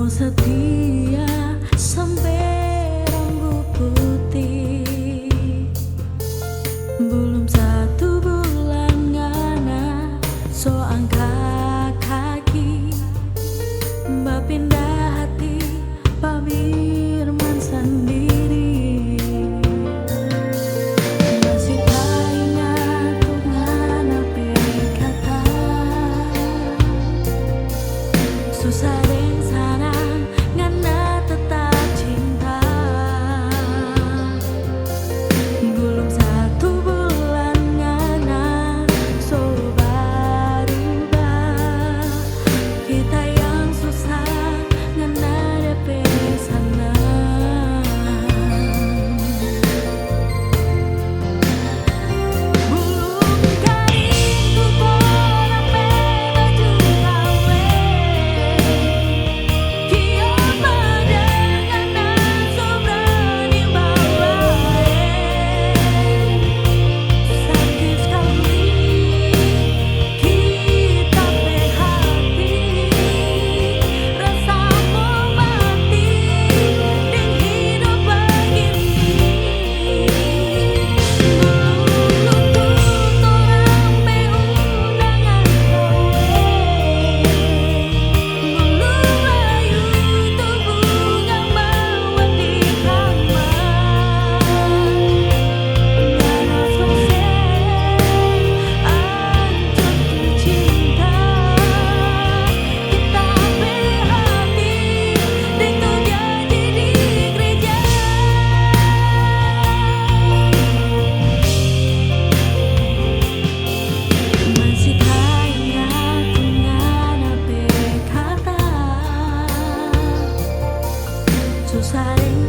Kau setia sampai rambut putih. Belum 1 bulan ngana so angkat kaki, mbak pindah hati Pak Birman sendiri. Masih tak ingat tuh ngana berkata susah deng sarang ngana tetap cinta. Belum 1 bulan ngana so berubah, kita yang susah ngana DP sana. Belum kali ku bolak baju gawe, kiamat dengan sobrani bawa. Sakit sekali kita berhati, rasa mau mati deng hidup begini. Belum luput orang beundangan kowe, belum layu tuh bunga mawar di kamar. Ngana selesai anjur tercinta, kita berhati deng tuh janji di gereja. Masih tak ingat ngana berkata susah deng